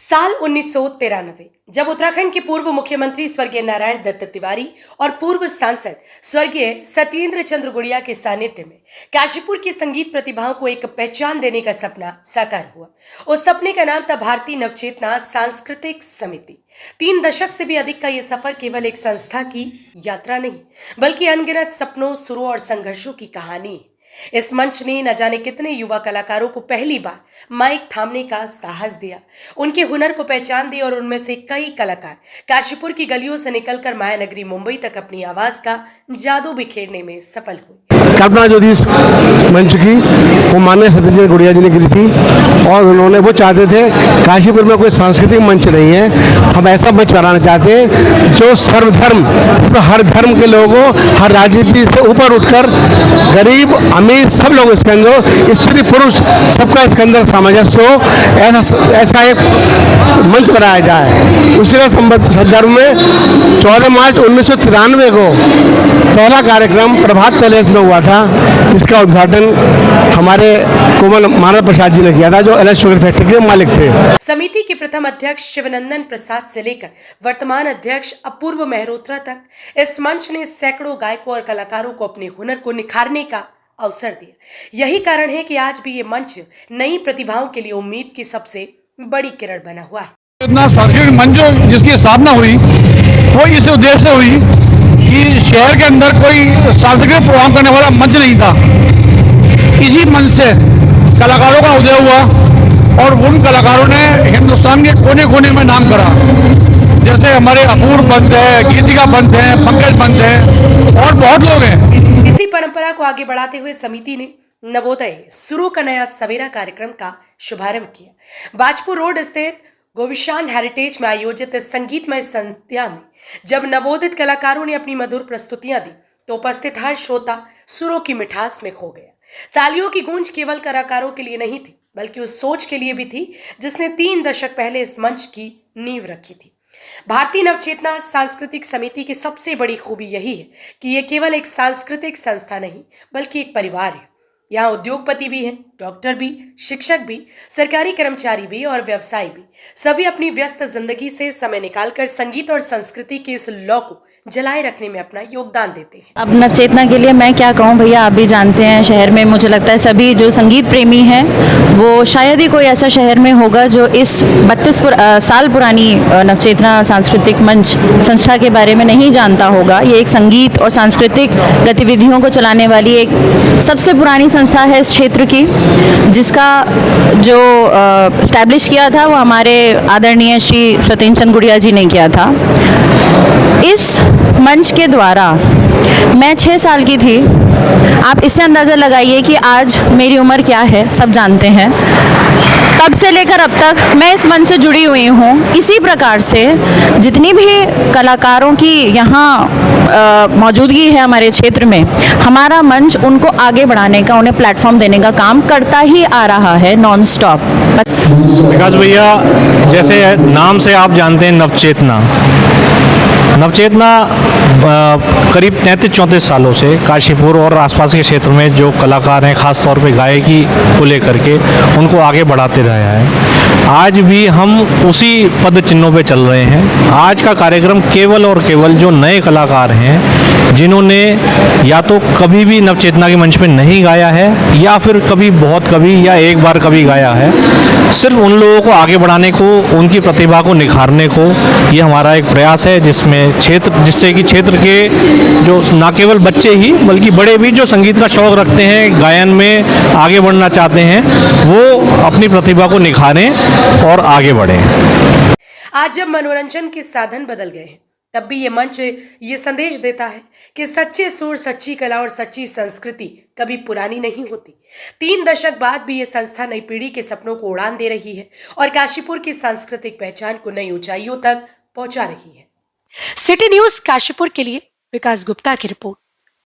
साल 1993 जब उत्तराखंड के पूर्व मुख्यमंत्री स्वर्गीय नारायण दत्त तिवारी और पूर्व सांसद स्वर्गीय सत्येंद्र चंद्र गुड़िया के सानिध्य में काशीपुर की संगीत प्रतिभाओं को एक पहचान देने का सपना साकार हुआ। उस सपने का नाम था भारतीय नवचेतना सांस्कृतिक समिति। 3 दशक से भी अधिक का यह सफर केवल एक संस्था की यात्रा नहीं, बल्कि अनगिनत सपनों, सुरों और संघर्षों की कहानी है। इस मंच ने न जाने कितने युवा कलाकारों को पहली बार माइक थामने का साहस दिया, उनके हुनर को पहचान दी और उनमें से कई कलाकार काशीपुर की गलियों से निकलकर मायानगरी मुंबई तक अपनी आवाज का जादू बिखेरने में सफल हुए। कल्पना जो थी इस मंच की, वो माननीय सत्येंद्र गुड़िया जी ने की थी और उन्होंने वो चाहते थे काशीपुर में कोई सांस्कृतिक मंच नहीं है, हम ऐसा मंच बनाना चाहते हैं जो सर्वधर्म, हर धर्म के लोगों, हर राजनीति से ऊपर उठकर गरीब अमीर सब लोग इसके अंदर, स्त्री पुरुष सबका इसके अंदर सामंजस्य हो, ऐसा एक मंच बनाया जाए। उसी का संदर्भ में 14 मार्च 1993 को पहला कार्यक्रम प्रभात पैलेस में हुआ था, जिसका उद्घाटन हमारे कोमल मानव प्रसाद जी ने किया था, जो एलएस शुगर फैक्ट्री के मालिक थे। समिति के प्रथम अध्यक्ष शिवनंदन प्रसाद से लेकर वर्तमान अध्यक्ष अपूर्व मेहरोत्रा तक इस मंच ने सैकड़ों गायकों और कलाकारों को अपने हुनर को निखारने का अवसर दिया। यही कारण है कि आज भी ये मंच नई प्रतिभाओं के लिए उम्मीद की सबसे बड़ी किरण बना हुआ है। इतना सांस्कृतिक मंच जिसकी स्थापना हुई वो इस उद्देश्य से हुई कि शहर के अंदर कोई सांस्कृतिक प्रोग्राम करने वाला मंच नहीं था। इसी मंच से कलाकारों का उदय हुआ और उन कलाकारों ने हिंदुस्तान के कोने कोने में नाम करा। जैसे हमारे अपूर्व पंत है, गीतिका पंत है, पंकज पंत है और बहुत लोग हैं। इसी परंपरा को आगे बढ़ाते हुए समिति ने नवोदय सुरों का नया सवेरा कार्यक्रम का शुभारंभ किया। बाजपुर रोड स्थित गोविशान हेरिटेज में आयोजित इस संगीतमय संध्या में जब नवोदित कलाकारों ने अपनी मधुर प्रस्तुतियां दी तो उपस्थित हर श्रोता सुरों की मिठास में खो गया। तालियों की गूंज केवल कलाकारों के लिए नहीं थी, बल्कि उस सोच के लिए भी थी जिसने 3 दशक पहले इस मंच की नींव रखी थी। भारतीय नवचेतना सांस्कृतिक समिति की सबसे बड़ी खूबी यही है कि यह केवल एक सांस्कृतिक संस्था नहीं, बल्कि एक परिवार है। यहाँ उद्योगपति भी हैं, डॉक्टर भी, शिक्षक भी, सरकारी कर्मचारी भी और व्यवसायी भी, सभी अपनी व्यस्त जिंदगी से समय निकालकर संगीत और संस्कृति के इस लौ को जलाए रखने में अपना योगदान देते हैं। अब नवचेतना के लिए मैं क्या कहूँ भैया, आप भी जानते हैं शहर में मुझे लगता है सभी जो संगीत प्रेमी हैं वो शायद ही कोई ऐसा शहर में होगा जो इस 32 साल पुरानी नवचेतना सांस्कृतिक मंच संस्था के बारे में नहीं जानता होगा। ये एक संगीत और सांस्कृतिक गतिविधियों को चलाने वाली एक सबसे पुरानी संस्था है इस क्षेत्र की, जिसका जो एस्टैब्लिश किया था वो हमारे आदरणीय श्री सत्येंद्र चंद्र गुड़िया जी ने किया था। इस मंच के द्वारा मैं 6 साल की थी। आप इससे अंदाज़ा लगाइए कि आज मेरी उम्र क्या है, सब जानते हैं। तब से लेकर अब तक मैं इस मंच से जुड़ी हुई हूँ। इसी प्रकार से जितनी भी कलाकारों की यहाँ मौजूदगी है हमारे क्षेत्र में, हमारा मंच उनको आगे बढ़ाने का, उन्हें प्लेटफॉर्म देने का काम करता ही आ रहा है नॉन स्टॉप। विकास भैया, जैसे नाम से आप जानते हैं नवचेतना करीब 33-34 सालों से काशीपुर और आसपास के क्षेत्र में जो कलाकार हैं, ख़ास तौर पे गायकी को लेकर के उनको आगे बढ़ाते रहा है। आज भी हम उसी पद चिन्हों पे चल रहे हैं। आज का कार्यक्रम केवल और केवल जो नए कलाकार हैं, जिन्होंने या तो कभी भी नवचेतना के मंच पे नहीं गाया है या फिर कभी बहुत कभी या एक बार कभी गाया है, सिर्फ उन लोगों को आगे बढ़ाने को, उनकी प्रतिभा को निखारने को ये हमारा एक प्रयास है, जिससे कि क्षेत्र के जो ना केवल बच्चे ही बल्कि बड़े भी जो संगीत का शौक रखते हैं, गायन में आगे बढ़ना चाहते हैं, वो अपनी प्रतिभा को निखारें और आगे बढ़ें। आज जब मनोरंजन के साधन बदल गए हैं, तब भी ये मंच ये संदेश देता है कि सच्चे सुर, सच्ची कला और सच्ची संस्कृति कभी पुरानी नहीं होती। 3 दशक बाद भी ये संस्था नई पीढ़ी के सपनों को उड़ान दे रही है और काशीपुर की सांस्कृतिक पहचान को नई ऊंचाइयों तक पहुंचा रही है। सिटी न्यूज काशीपुर के लिए विकास गुप्ता की रिपोर्ट।